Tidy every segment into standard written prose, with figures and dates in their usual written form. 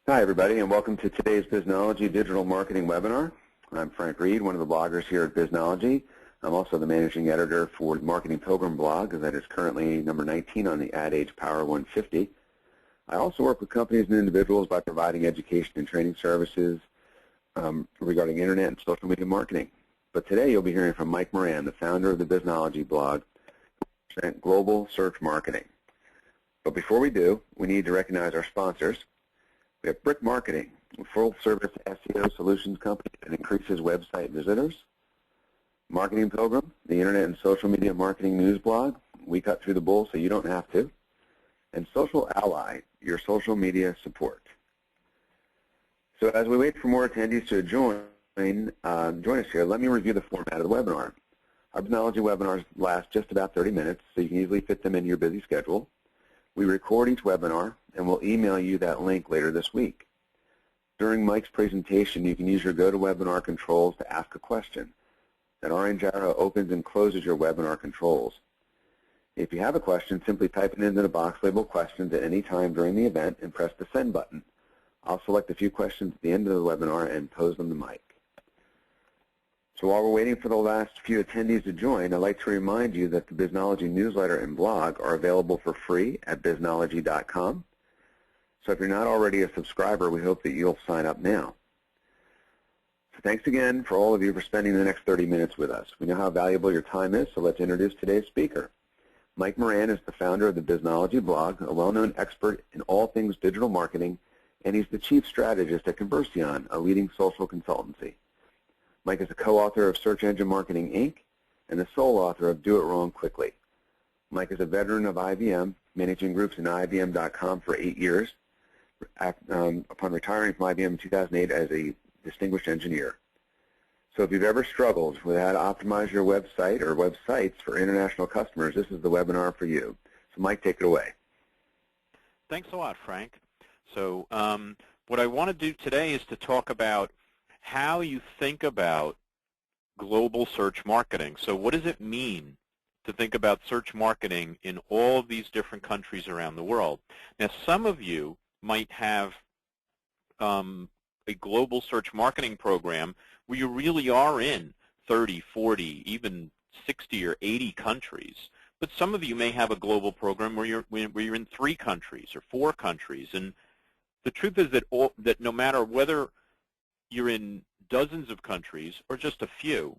Hi, everybody, and welcome to today's Biznology Digital Marketing Webinar. I'm Frank Reed, one of the bloggers here at Biznology. I'm also the managing editor for the Marketing Pilgrim blog that is currently number 19 on the Ad Age Power 150. I also work with companies and individuals by providing education and training services regarding internet and social media marketing. But today you'll be hearing from Mike Moran, the founder of the Biznology blog, Global Search Marketing. But before we do, we need to recognize our sponsors. We have Brick Marketing, a full-service SEO solutions company that increases website visitors. Marketing Pilgrim, the internet and social media marketing news blog. We cut through the bull so you don't have to. And Social Ally, your social media support. So as we wait for more attendees to join us here, let me review the format of the webinar. Our Biznology webinars last just about 30 minutes, so you can easily fit them into your busy schedule. We record each webinar, and we'll email you that link later this week. During Mike's presentation, you can use your GoToWebinar controls to ask a question. That orange arrow opens and closes your webinar controls. If you have a question, simply type it into the box labeled questions at any time during the event and press the send button. I'll select a few questions at the end of the webinar and pose them to Mike. So while we're waiting for the last few attendees to join, I'd like to remind you that the Biznology newsletter and blog are available for free at biznology.com. So if you're not already a subscriber, we hope that you'll sign up now. So thanks again for all of you for spending the next 30 minutes with us. We know how valuable your time is, so let's introduce today's speaker. Mike Moran is the founder of the Biznology blog, a well-known expert in all things digital marketing, and he's the chief strategist at Conversion, a leading social consultancy. Mike is a co-author of Search Engine Marketing, Inc., and the sole author of Do It Wrong Quickly. Mike is a veteran of IBM, managing groups in IBM.com for 8 years, upon retiring from IBM in 2008 as a distinguished engineer. So if you've ever struggled with how to optimize your website or websites for international customers, this is the webinar for you. So Mike, take it away. Thanks a lot, Frank. So what I want to do today is to talk about how you think about global search marketing. So what does it mean to think about search marketing in all of these different countries around the world? Now, some of you might have a global search marketing program where you really are in 30, 40, even 60 or 80 countries. But some of you may have a global program where you're in 3 countries or 4 countries. And the truth is that no matter whether you're in dozens of countries or just a few,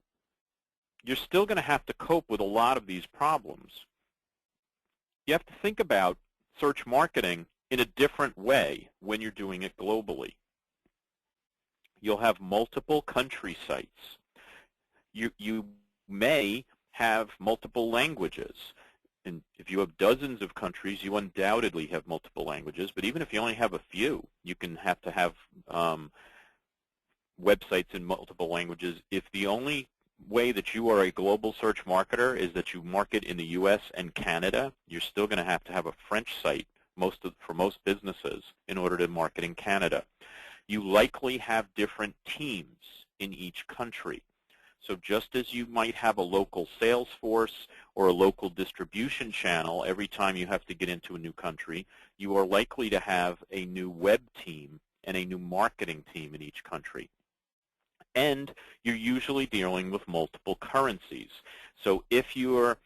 you're still going to have to cope with a lot of these problems. You have to think about search marketing in a different way when you're doing it globally. You'll have multiple country sites. You may have multiple languages. And if you have dozens of countries, you undoubtedly have multiple languages. But even if you only have a few, you can have to have websites in multiple languages. If the only way that you are a global search marketer is that you market in the US and Canada, you're still going to have a French site for most businesses in order to market in Canada. You likely have different teams in each country. So just as you might have a local sales force or a local distribution channel every time you have to get into a new country, you are likely to have a new web team and a new marketing team in each country. And you're usually dealing with multiple currencies. So if you're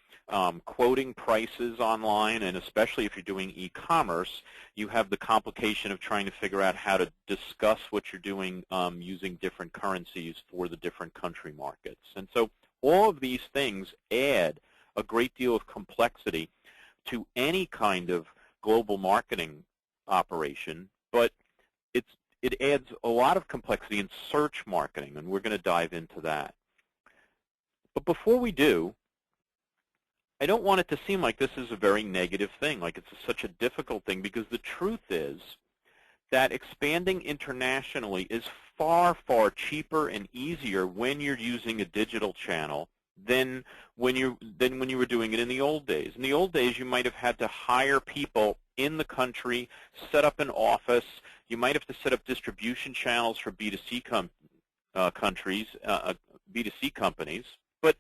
quoting prices online, and especially if you're doing e-commerce, you have the complication of trying to figure out how to discuss what you're doing using different currencies for the different country markets. And so all of these things add a great deal of complexity to any kind of global marketing operation, but it adds a lot of complexity in search marketing, and we're going to dive into that. But before we do, I don't want it to seem like this is a very negative thing, like it's such a difficult thing, because the truth is that expanding internationally is far, far cheaper and easier when you're using a digital channel than when you were doing it in the old days. In the old days, you might have had to hire people in the country, set up an office. You might have to set up distribution channels for B2C B2C companies. But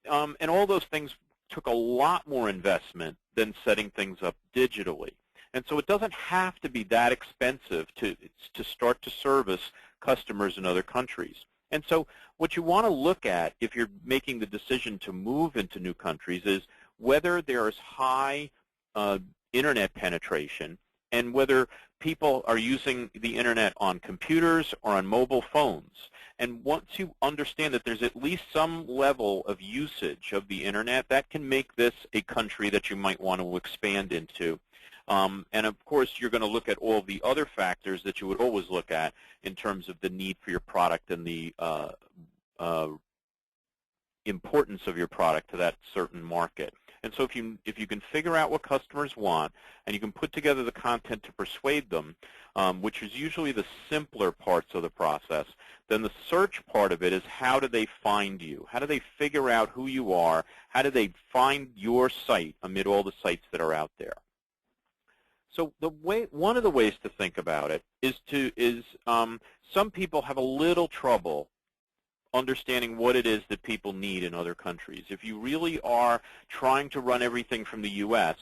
and all those things took a lot more investment than setting things up digitally. And so it doesn't have to be that expensive to start to service customers in other countries. And so what you want to look at if you're making the decision to move into new countries is whether there is high internet penetration and whether people are using the internet on computers or on mobile phones. And once you understand that there's at least some level of usage of the internet, that can make this a country that you might want to expand into. And of course, you're going to look at all of the other factors that you would always look at in terms of the need for your product and the importance of your product to that certain market. And so if you can figure out what customers want and you can put together the content to persuade them, which is usually the simpler parts of the process, then the search part of it is how do they find you? How do they figure out who you are? How do they find your site amid all the sites that are out there? So one of the ways to think about it is some people have a little trouble understanding what it is that people need in other countries. If you really are trying to run everything from the U.S.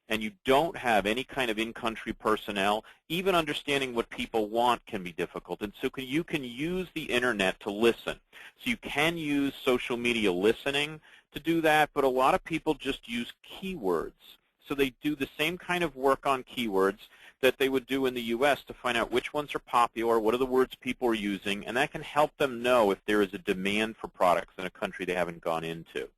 and you don't have any kind of in-country personnel, even understanding what people want can be difficult. And so you can use the internet to listen. So you can use social media listening to do that, but a lot of people just use keywords. So they do the same kind of work on keywords that they would do in the U.S. to find out which ones are popular, what are the words people are using, and that can help them know if there is a demand for products in a country they haven't gone into.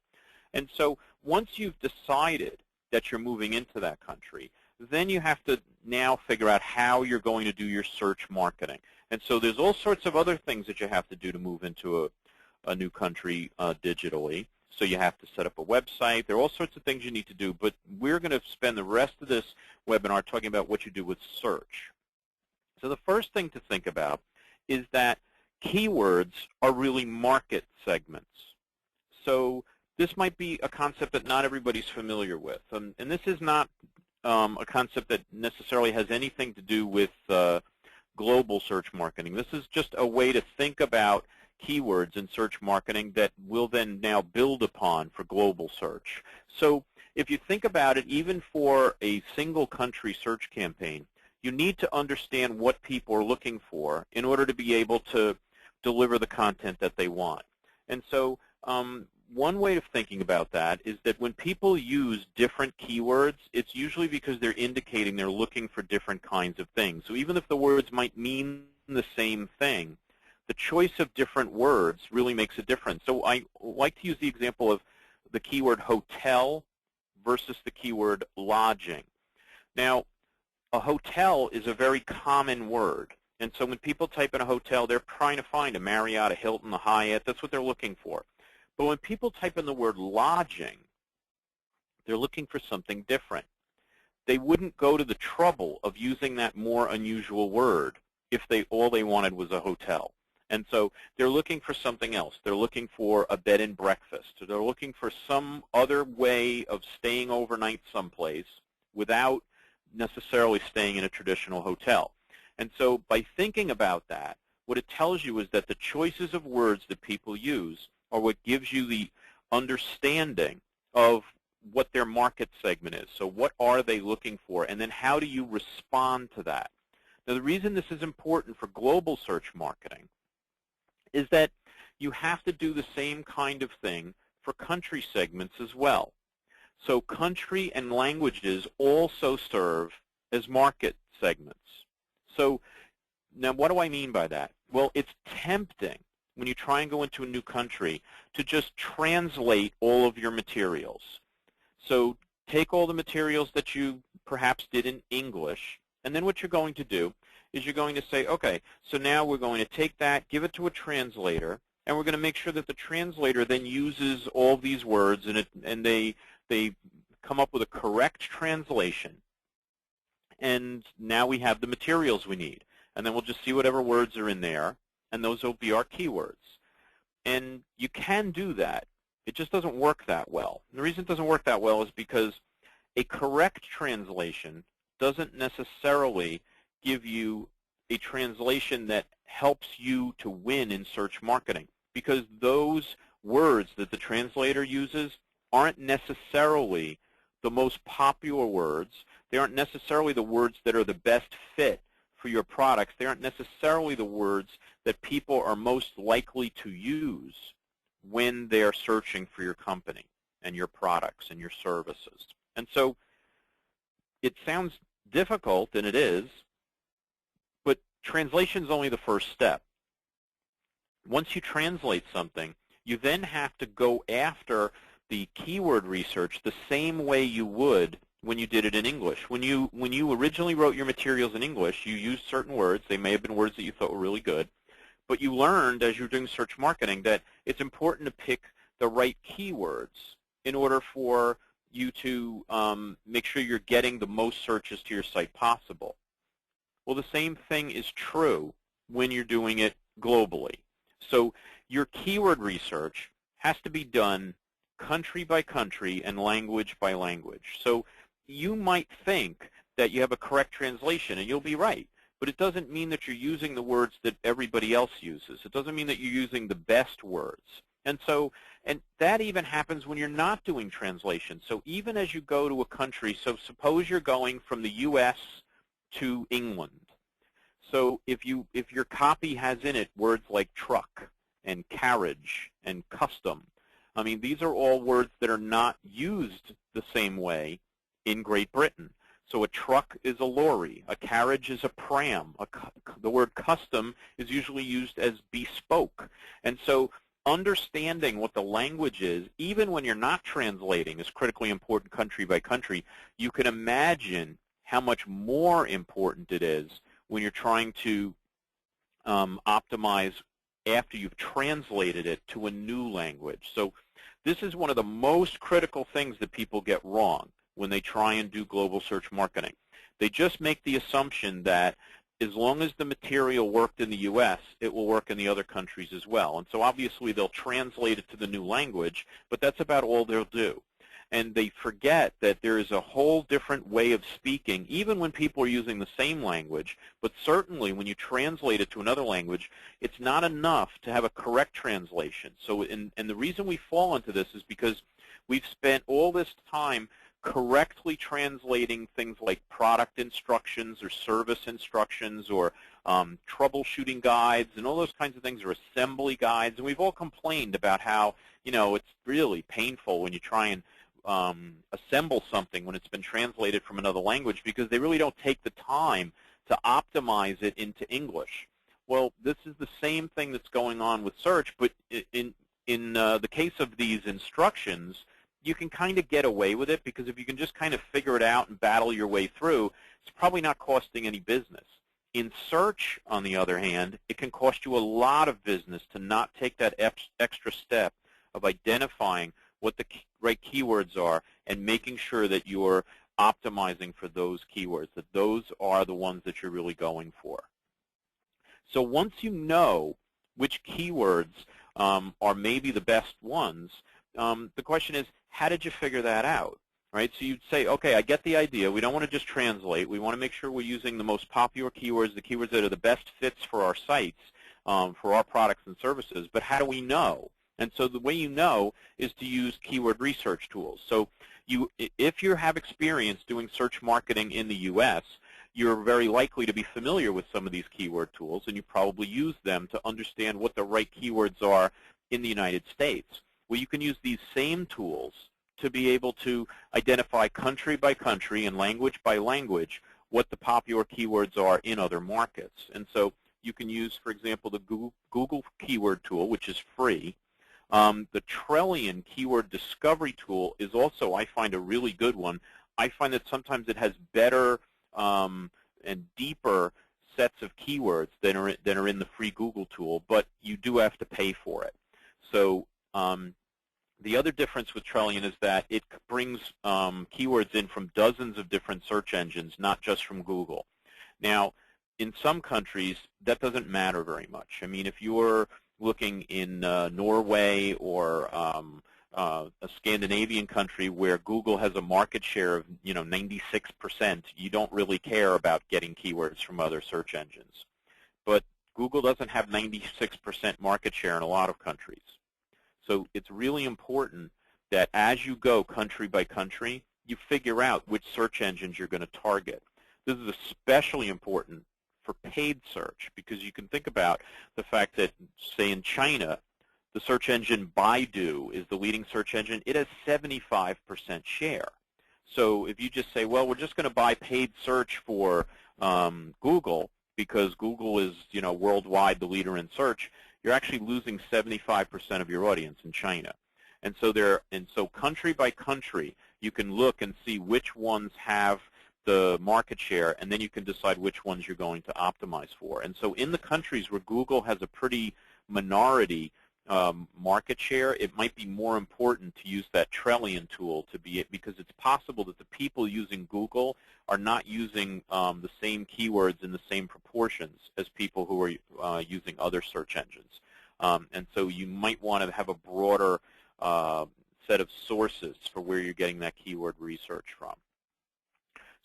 And so once you've decided that you're moving into that country, then you have to now figure out how you're going to do your search marketing. And so there's all sorts of other things that you have to do to move into a new country digitally. So you have to set up a website. There are all sorts of things you need to do, but we're going to spend the rest of this webinar talking about what you do with search. So the first thing to think about is that keywords are really market segments. So this might be a concept that not everybody's familiar with, and this is not a concept that necessarily has anything to do with global search marketing. This is just a way to think about keywords in search marketing that we'll then now build upon for global search. So if you think about it, even for a single country search campaign, you need to understand what people are looking for in order to be able to deliver the content that they want. And so one way of thinking about that is that when people use different keywords, it's usually because they're indicating they're looking for different kinds of things. So even if the words might mean the same thing, the choice of different words really makes a difference. So I like to use the example of the keyword hotel versus the keyword lodging. Now, a hotel is a very common word. And so when people type in a hotel, they're trying to find a Marriott, a Hilton, a Hyatt. That's what they're looking for. But when people type in the word lodging, they're looking for something different. They wouldn't go to the trouble of using that more unusual word if all they wanted was a hotel. And so they're looking for something else. They're looking for a bed and breakfast. They're looking for some other way of staying overnight someplace without necessarily staying in a traditional hotel. And so by thinking about that, what it tells you is that the choices of words that people use are what gives you the understanding of what their market segment is. So what are they looking for? And then how do you respond to that? Now, the reason this is important for global search marketing is that you have to do the same kind of thing for country segments as well. So country and languages also serve as market segments. So now what do I mean by that? Well, it's tempting when you try and go into a new country to just translate all of your materials. So take all the materials that you perhaps did in English, and then what you're going to do is you're going to say, okay, so now we're going to take that, give it to a translator, and we're going to make sure that the translator then uses all these words and they come up with a correct translation. And now we have the materials we need. And then we'll just see whatever words are in there, and those will be our keywords. And you can do that. It just doesn't work that well. And the reason it doesn't work that well is because a correct translation doesn't necessarily give you a translation that helps you to win in search marketing, because those words that the translator uses aren't necessarily the most popular words. They aren't necessarily the words that are the best fit for your products. They aren't necessarily the words that people are most likely to use when they're searching for your company and your products and your services. And so it sounds difficult, and it is, but translation is only the first step. Once you translate something, you then have to go after the keyword research the same way you would when you did it in English. When you originally wrote your materials in English, you used certain words. They may have been words that you thought were really good, but you learned as you were doing search marketing that it's important to pick the right keywords in order for you to make sure you're getting the most searches to your site possible. Well, the same thing is true when you're doing it globally. So your keyword research has to be done country by country and language by language. So you might think that you have a correct translation, and you'll be right, but it doesn't mean that you're using the words that everybody else uses. It doesn't mean that you're using the best words. And that even happens when you're not doing translation. So even as you go to a country, so suppose you're going from the U.S. to England. So if your copy has in it words like truck and carriage and custom, I mean, these are all words that are not used the same way in Great Britain. So a truck is a lorry, a carriage is a pram, the word custom is usually used as bespoke. And so understanding what the language is, even when you're not translating, is critically important country by country. You can imagine how much more important it is when you're trying to optimize after you've translated it to a new language. So this is one of the most critical things that people get wrong when they try and do global search marketing. They just make the assumption that as long as the material worked in the U.S., it will work in the other countries as well. And so obviously they'll translate it to the new language, but that's about all they'll do. And they forget that there is a whole different way of speaking, even when people are using the same language, but certainly when you translate it to another language, it's not enough to have a correct translation. So, and the reason we fall into this is because we've spent all this time correctly translating things like product instructions or service instructions or troubleshooting guides and all those kinds of things, or assembly guides. And we've all complained about how, it's really painful when you try and assemble something when it's been translated from another language, because they really don't take the time to optimize it into English. Well, this is the same thing that's going on with search, but in the case of these instructions, you can kind of get away with it, because if you can just kind of figure it out and battle your way through, it's probably not costing any business. In search, on the other hand, it can cost you a lot of business to not take that extra step of identifying what the right keywords are and making sure that you're optimizing for those keywords, that those are the ones that you're really going for. So once you know which keywords are maybe the best ones, the question is, how did you figure that out? Right? So you'd say, okay, I get the idea. We don't want to just translate. We want to make sure we're using the most popular keywords, the keywords that are the best fits for our sites, for our products and services. But how do we know? And so the way you know is to use keyword research tools. So if you have experience doing search marketing in the U.S., you're very likely to be familiar with some of these keyword tools, and you probably use them to understand what the right keywords are in the United States. Well, you can use these same tools to be able to identify country by country and language by language what the popular keywords are in other markets. And so you can use, for example, the Google keyword tool, which is free. The Trillion keyword discovery tool is also, I find, a really good one. I find that sometimes it has better and deeper sets of keywords than are in the free Google tool, but you do have to pay for it. So the other difference with Trillion is that it brings keywords in from dozens of different search engines, not just from Google. Now, in some countries, that doesn't matter very much. I mean, if you're looking in Norway or a Scandinavian country where Google has a market share of 96%, you don't really care about getting keywords from other search engines. But Google doesn't have 96% market share in a lot of countries. So it's really important that as you go country by country, you figure out which search engines you're going to target. This is especially important for paid search, because you can think about the fact that, say, in China, the search engine Baidu is the leading search engine. It has 75% share. So if you just say, well, we're just going to buy paid search for Google, because Google is, worldwide the leader in search, you're actually losing 75% of your audience in China. And so country by country, you can look and see which ones have the market share, and then you can decide which ones you're going to optimize for. And so in the countries where Google has a pretty minority market share, it might be more important to use that Trellian tool because it's possible that the people using Google are not using the same keywords in the same proportions as people who are using other search engines. And so you might want to have a broader set of sources for where you're getting that keyword research from.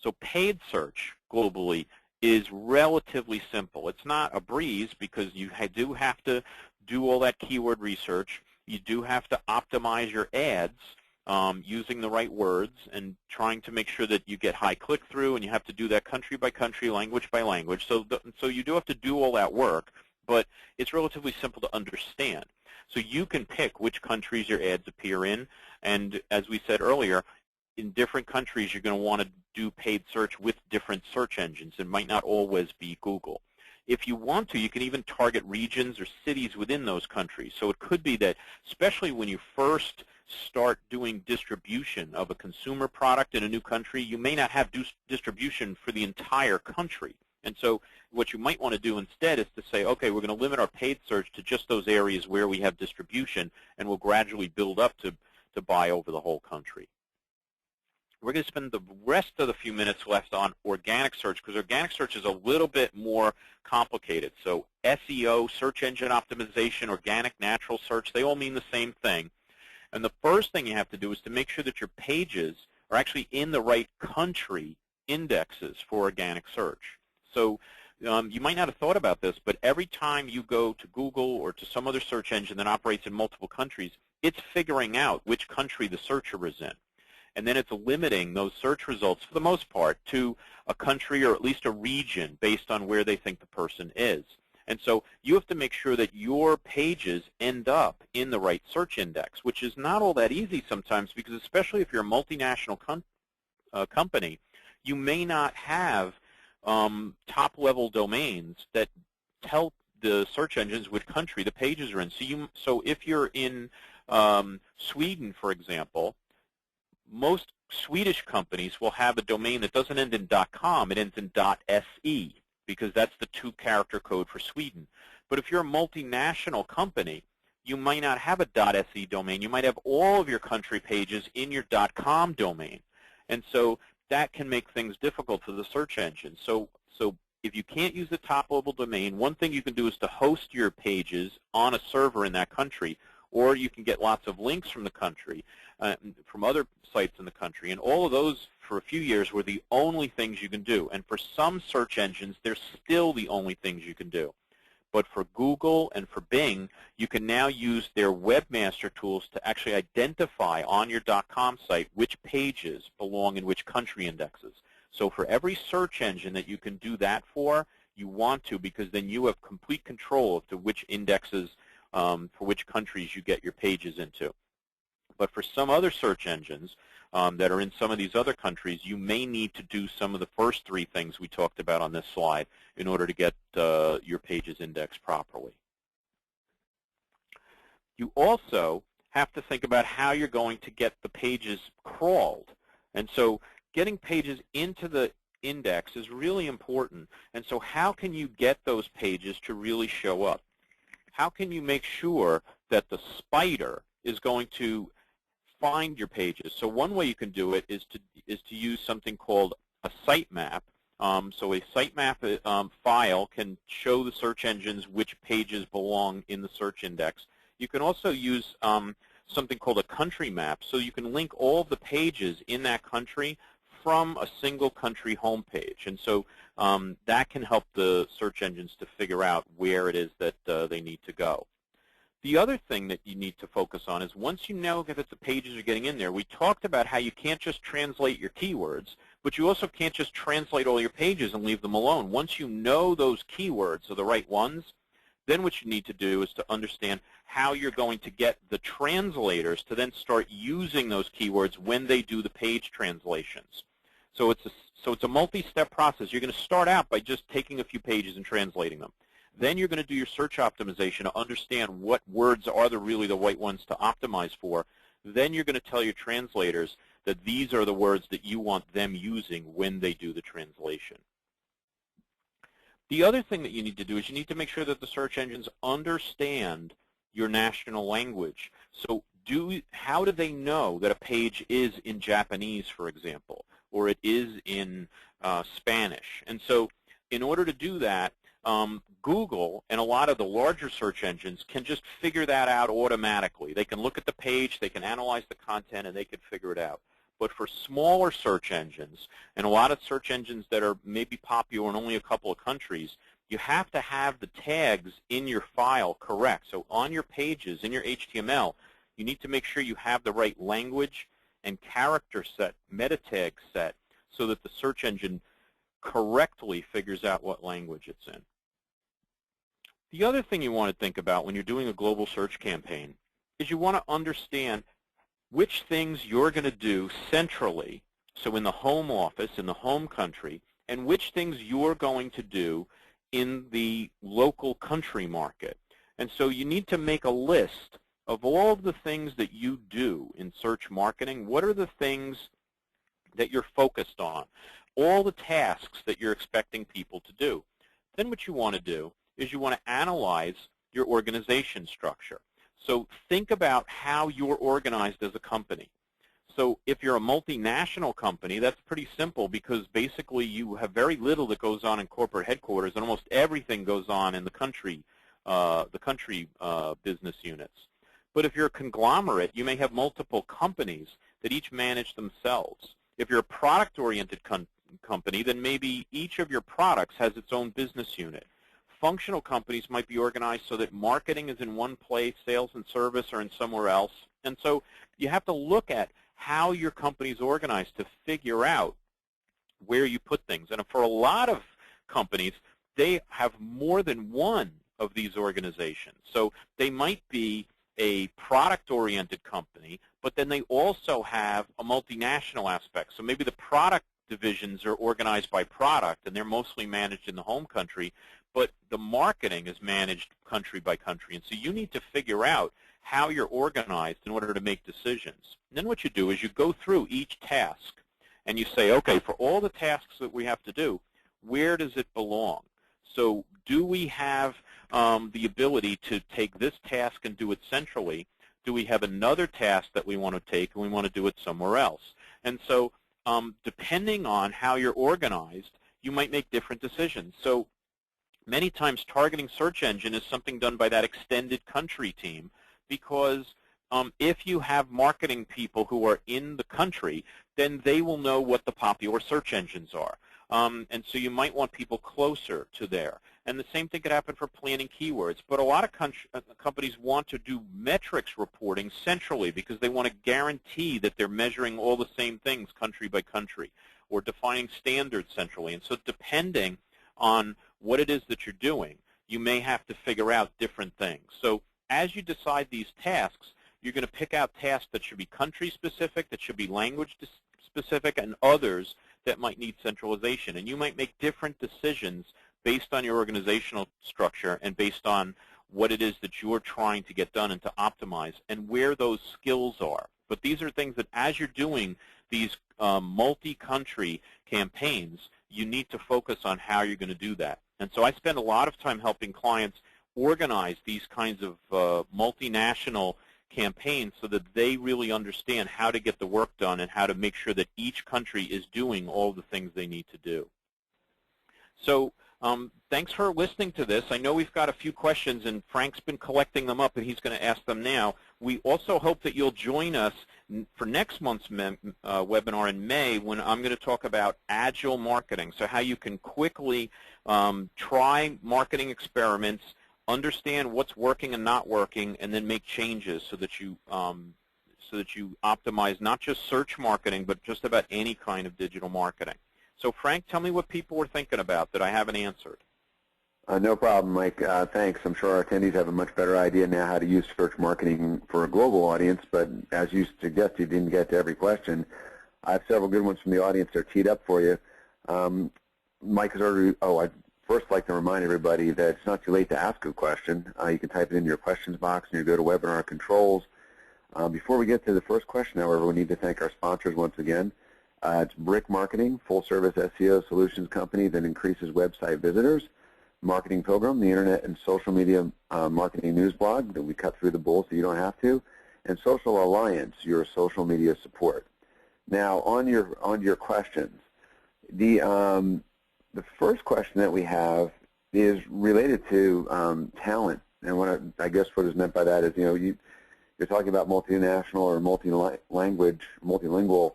So paid search globally is relatively simple. It's not a breeze, because you do have to do all that keyword research. You do have to optimize your ads using the right words and trying to make sure that you get high click-through, and you have to do that country by country, language by language. So you do have to do all that work, but it's relatively simple to understand. So you can pick which countries your ads appear in, and as we said earlier, in different countries you're going to want to do paid search with different search engines. It might not always be Google. If you want to, you can even target regions or cities within those countries. So it could be that, especially when you first start doing distribution of a consumer product in a new country, you may not have distribution for the entire country. And so what you might want to do instead is to say, okay, we're going to limit our paid search to just those areas where we have distribution, and we'll gradually build up to buy over the whole country. We're going to spend the rest of the few minutes left on organic search, because organic search is a little bit more complicated. So SEO, search engine optimization, organic natural search, they all mean the same thing. And the first thing you have to do is to make sure that your pages are actually in the right country indexes for organic search. So you might not have thought about this, but every time you go to Google or to some other search engine that operates in multiple countries, it's figuring out which country the searcher is in. And then it's limiting those search results, for the most part, to a country or at least a region based on where they think the person is. And so you have to make sure that your pages end up in the right search index, which is not all that easy sometimes, because especially if you're a multinational company, you may not have top-level domains that tell the search engines which country the pages are in. So if you're in Sweden, for example, most Swedish companies will have a domain that doesn't end in .com, it ends in .se, because that's the 2-character code for Sweden. But if you're a multinational company, you might not have a .se domain. You might have all of your country pages in your .com domain. And so that can make things difficult for the search engine. So if you can't use the top-level domain, one thing you can do is to host your pages on a server in that country, or you can get lots of links from the country, from other sites in the country. And all of those, for a few years, were the only things you can do. And for some search engines, they're still the only things you can do. But for Google and for Bing, you can now use their webmaster tools to actually identify on your .com site which pages belong in which country indexes. So for every search engine that you can do that for, you want to, because then you have complete control of to which indexes for which countries you get your pages into. But for some other search engines that are in some of these other countries, you may need to do some of the first 3 things we talked about on this slide in order to get your pages indexed properly. You also have to think about how you're going to get the pages crawled. And so getting pages into the index is really important. And so how can you get those pages to really show up? How can you make sure that the spider is going to find your pages? So one way you can do it is to use something called a sitemap. So a sitemap file can show the search engines which pages belong in the search index. You can also use something called a country map, so you can link all of the pages in that country from a single country homepage. And so that can help the search engines to figure out where it is that they need to go. The other thing that you need to focus on is, once you know that the pages are getting in there, we talked talked about how you can't just translate your keywords, but you also can't just translate all your pages and leave them alone. Once you know those keywords are the right ones, then what you need to do is to understand how you're going to get the translators to then start using those keywords when they do the page translations. So it's a multi-step process. You're going to start out by just taking a few pages and translating them. Then you're going to do your search optimization to understand what words are really the right ones to optimize for. Then you're going to tell your translators that these are the words that you want them using when they do the translation. The other thing that you need to do is you need to make sure that the search engines understand your national language. So how do they know that a page is in Japanese, for example, or it is in Spanish? And so in order to do that, Google and a lot of the larger search engines can just figure that out automatically. They can look at the page, they can analyze the content, and they can figure it out. But for smaller search engines, and a lot of search engines that are maybe popular in only a couple of countries, you have to have the tags in your file correct. So on your pages, in your HTML, you need to make sure you have the right language and character set, meta tag set, so that the search engine correctly figures out what language it's in. The other thing you want to think about when you're doing a global search campaign is you want to understand which things you're going to do centrally, so in the home office, in the home country, and which things you're going to do in the local country market. And so you need to make a list of all of the things that you do in search marketing. What are the things that you're focused on? All the tasks that you're expecting people to do. Then what you want to do is you want to analyze your organization structure. So think about how you're organized as a company. So if you're a multinational company, that's pretty simple because basically you have very little that goes on in corporate headquarters, and almost everything goes on in the country business units. But if you're a conglomerate, you may have multiple companies that each manage themselves. If you're a product-oriented company, then maybe each of your products has its own business unit. Functional companies might be organized so that marketing is in one place, sales and service are in somewhere else. And so you have to look at how your company is organized to figure out where you put things. And for a lot of companies, they have more than one of these organizations. So they might be a product-oriented company, but then they also have a multinational aspect. So maybe the product divisions are organized by product, and they're mostly managed in the home country, but the marketing is managed country by country. And so you need to figure out how you're organized in order to make decisions. And then what you do is you go through each task, and you say, okay, for all the tasks that we have to do, where does it belong? So do we have the ability to take this task and do it centrally? Do we have another task that we want to take and we want to do it somewhere else? And so depending on how you're organized, you might make different decisions. So many times targeting search engine is something done by that extended country team because if you have marketing people who are in the country, then they will know what the popular search engines are. And so you might want people closer to there. And the same thing could happen for planning keywords. But a lot of companies want to do metrics reporting centrally because they want to guarantee that they're measuring all the same things country by country, or defining standards centrally. And so depending on what it is that you're doing, you may have to figure out different things. So as you decide these tasks, you're going to pick out tasks that should be country-specific, that should be language-specific, and others that might need centralization. And you might make different decisions based on your organizational structure and based on what it is that you're trying to get done and to optimize and where those skills are. But these are things that as you're doing these multi-country campaigns, you need to focus on how you're going to do that. And so I spend a lot of time helping clients organize these kinds of multinational campaigns so that they really understand how to get the work done and how to make sure that each country is doing all the things they need to do. So thanks for listening to this. I know we've got a few questions, and Frank's been collecting them up, and he's going to ask them now. We also hope that you'll join us for next month's webinar in May when I'm going to talk about agile marketing, so how you can quickly try marketing experiments, understand what's working and not working, and then make changes so that you so that you optimize not just search marketing, but just about any kind of digital marketing. So Frank, tell me what people were thinking about that I haven't answered. No problem, Mike. Thanks. I'm sure our attendees have a much better idea now how to use search marketing for a global audience, but as you suggested, you didn't get to every question. I have several good ones from the audience that are teed up for you. Mike has already, I'd first like to remind everybody that it's not too late to ask a question. You can type it into your questions box in your GoToWebinar controls. Before we get to the first question, however, we need to thank our sponsors once again. It's Brick Marketing, full-service SEO solutions company that increases website visitors. Marketing Pilgrim, the internet and social media marketing news blog that we cut through the bull so you don't have to. And Social Alliance, your social media support. Now, on your questions, the first question that we have is related to talent, and I guess what is meant by that is, you're talking about multinational or multi-language, multilingual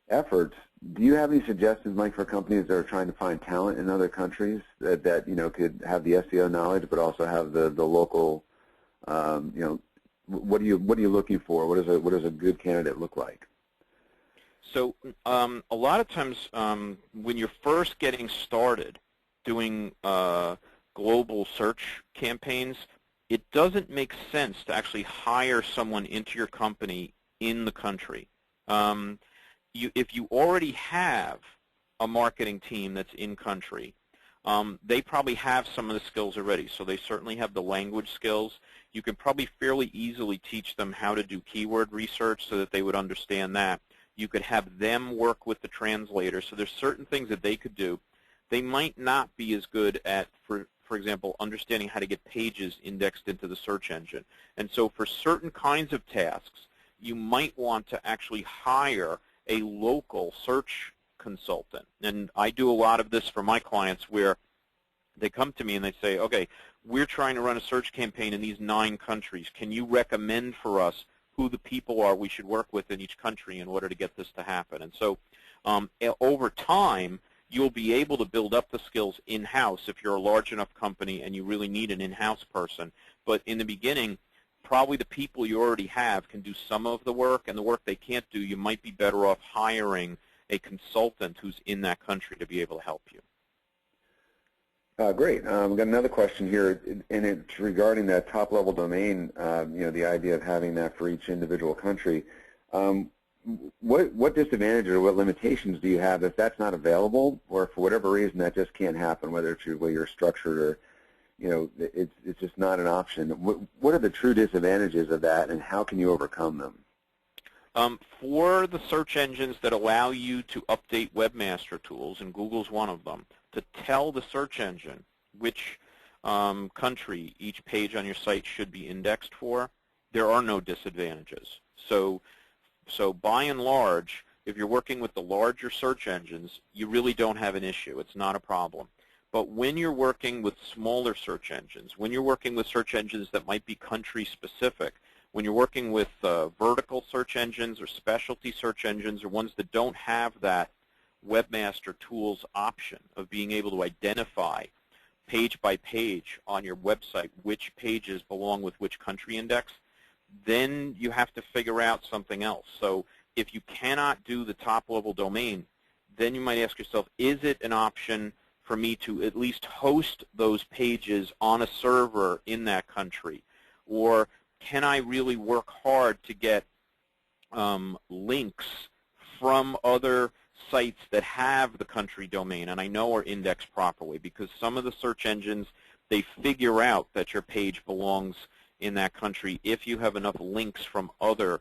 efforts. Do you have any suggestions, Mike, for companies that are trying to find talent in other countries that could have the SEO knowledge but also have the local, what are you looking for? What does a good candidate look like? So a lot of times when you're first getting started doing global search campaigns, it doesn't make sense to actually hire someone into your company in the country. If you already have a marketing team that's in country, they probably have some of the skills already. So they certainly have the language skills. You can probably fairly easily teach them how to do keyword research so that they would understand that. You could have them work with the translator. So there's certain things that they could do. They might not be as good at, for example, understanding how to get pages indexed into the search engine. And so for certain kinds of tasks, you might want to actually hire a local search consultant. And I do a lot of this for my clients where they come to me and they say, okay, we're trying to run a search campaign in these 9 countries. Can you recommend for us who the people are we should work with in each country in order to get this to happen? And so over time, you'll be able to build up the skills in-house if you're a large enough company and you really need an in-house person. But in the beginning, probably the people you already have can do some of the work, and the work they can't do, you might be better off hiring a consultant who's in that country to be able to help you. Great. We've got another question here, and it's regarding that top-level domain, the idea of having that for each individual country. What disadvantages or what limitations do you have if that's not available, or for whatever reason that just can't happen, whether it's the way you're structured or it's just not an option? What are the true disadvantages of that, and how can you overcome them? For the search engines that allow you to update webmaster tools, and Google's one of them, to tell the search engine which country each page on your site should be indexed for, there are no disadvantages. So by and large, if you're working with the larger search engines, you really don't have an issue. It's not a problem. But when you're working with smaller search engines, when you're working with search engines that might be country-specific, when you're working with vertical search engines or specialty search engines or ones that don't have that webmaster tools option of being able to identify page by page on your website which pages belong with which country index, then you have to figure out something else. So if you cannot do the top-level domain, then you might ask yourself, is it an option for me to at least host those pages on a server in that country? Or can I really work hard to get links from other sites that have the country domain and I know are indexed properly? Because some of the search engines, they figure out that your page belongs in that country if you have enough links from other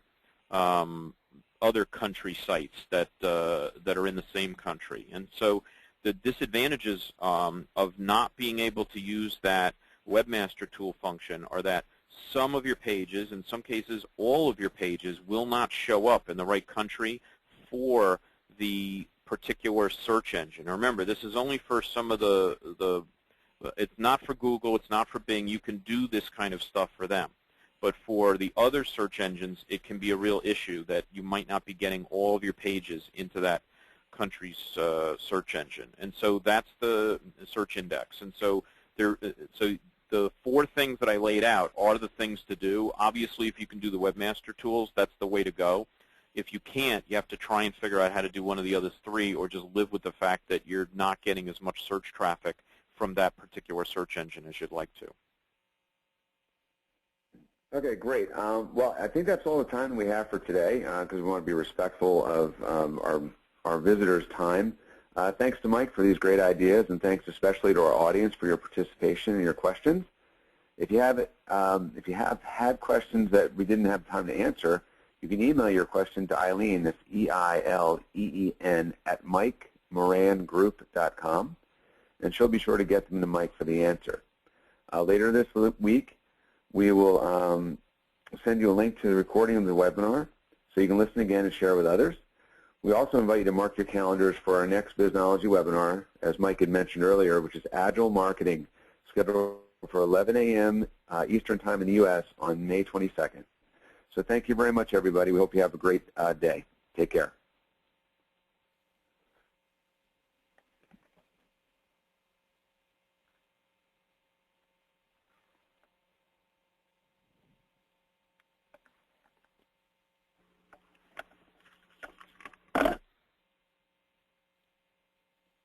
country sites that are in the same country. And so the disadvantages of not being able to use that webmaster tool function are that some of your pages, in some cases all of your pages, will not show up in the right country for the particular search engine. Now remember, this is only for some of it's not for Google, it's not for Bing. You can do this kind of stuff for them. But for the other search engines, it can be a real issue that you might not be getting all of your pages into that country's search engine. And so that's the search index. And so the the 4 things that I laid out are the things to do. Obviously, if you can do the webmaster tools, that's the way to go. If you can't, you have to try and figure out how to do one of the other 3, or just live with the fact that you're not getting as much search traffic from that particular search engine as you'd like to. Okay, great. Well, I think that's all the time we have for today because we want to be respectful of our visitors' time. Thanks to Mike for these great ideas, and thanks especially to our audience for your participation and your questions. If you have had questions that we didn't have time to answer, you can email your question to Eileen, that's E-I-L-E-E-N, at MikeMoranGroup.com, and she'll be sure to get them to Mike for the answer. Later this week, we will send you a link to the recording of the webinar so you can listen again and share with others. We also invite you to mark your calendars for our next Biznology webinar, as Mike had mentioned earlier, which is Agile Marketing, scheduled for 11 a.m. Eastern Time in the U.S. on May 22nd. So thank you very much, everybody. We hope you have a great day. Take care.